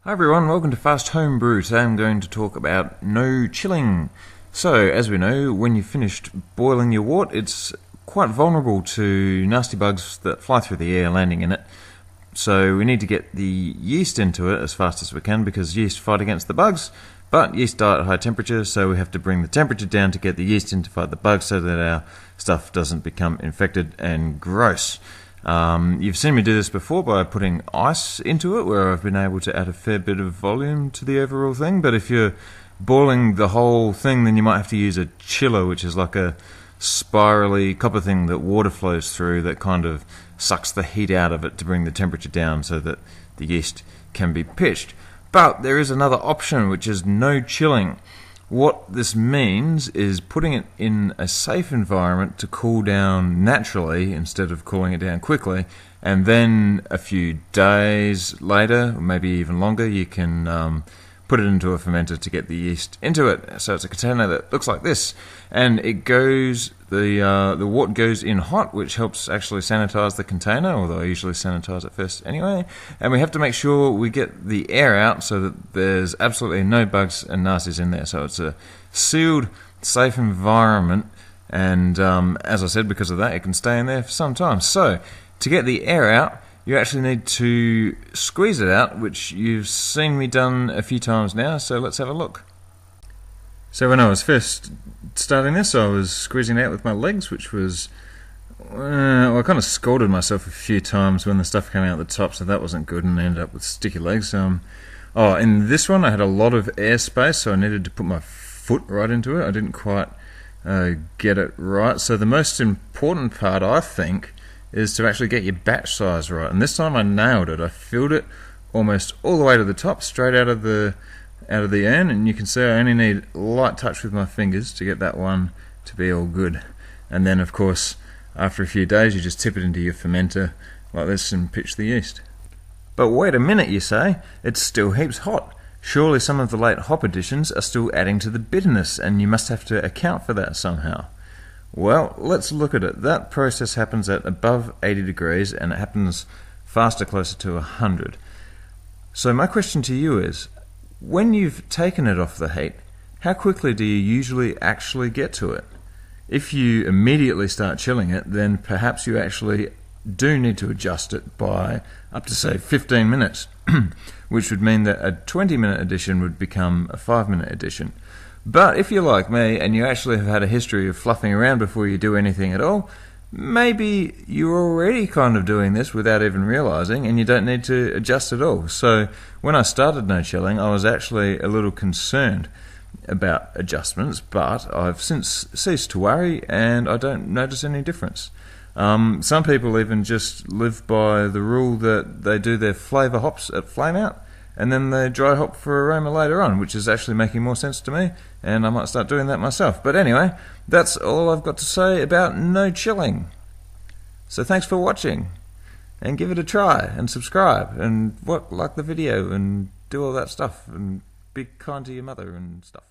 Hi everyone, welcome to Fast Homebrew. Today I'm going to talk about no chilling. So, as we know, when you've finished boiling your wort, it's quite vulnerable to nasty bugs that fly through the air landing in it. So we need to get the yeast into it as fast as we can because yeast fight against the bugs, but yeast die at high temperature, so we have to bring the temperature down to get the yeast in to fight the bugs so that our stuff doesn't become infected and gross. You've seen me do this before by putting ice into it, where I've been able to add a fair bit of volume to the overall thing, but if you're boiling the whole thing, then you might have to use a chiller, which is like a spirally copper thing that water flows through that kind of sucks the heat out of it to bring the temperature down so that the yeast can be pitched. But there is another option, which is no chilling. What this means is putting it in a safe environment to cool down naturally instead of cooling it down quickly, and then a few days later, or maybe even longer, you can put it into a fermenter to get the yeast into it. So it's a container that looks like this, and it goes, the wort goes in hot, which helps actually sanitize the container, although I usually sanitize it first anyway. And we have to make sure we get the air out so that there's absolutely no bugs and nasties in there. So it's a sealed, safe environment, and as I said, because of that, it can stay in there for some time. So to get the air out, you actually need to squeeze it out, which you've seen me done a few times now, so let's have a look. So when I was first starting this, I was squeezing it out with my legs, which was, I kind of scalded myself a few times when the stuff came out the top, so that wasn't good, and I ended up with sticky legs. In this one I had a lot of airspace, so I needed to put my foot right into it. I didn't quite get it right. So the most important part, I think, is to actually get your batch size right, and this time I nailed it. I filled it almost all the way to the top, straight out of the urn, and you can see I only need a light touch with my fingers to get that one to be all good. And then of course after a few days you just tip it into your fermenter like this and pitch the yeast. But wait a minute, you say, it's still heaps hot. Surely some of the late hop additions are still adding to the bitterness, and you must have to account for that somehow. Well, let's look at it. That process happens at above 80 degrees, and it happens faster, closer to 100. So my question to you is, when you've taken it off the heat, how quickly do you usually actually get to it? If you immediately start chilling it, then perhaps you actually do need to adjust it by up to, say, 15 minutes, which would mean that a 20-minute addition would become a 5-minute addition. But if you're like me and you actually have had a history of fluffing around before you do anything at all, maybe you're already kind of doing this without even realizing, and you don't need to adjust at all. So when I started no chilling, I was actually a little concerned about adjustments, but I've since ceased to worry and I don't notice any difference. Some people even just live by the rule that they do their flavour hops at flame out, and then they dry hop for aroma later on, which is actually making more sense to me, and I might start doing that myself. But anyway, that's all I've got to say about no chilling. So thanks for watching, and give it a try, and subscribe, and like the video, and do all that stuff, and be kind to your mother and stuff.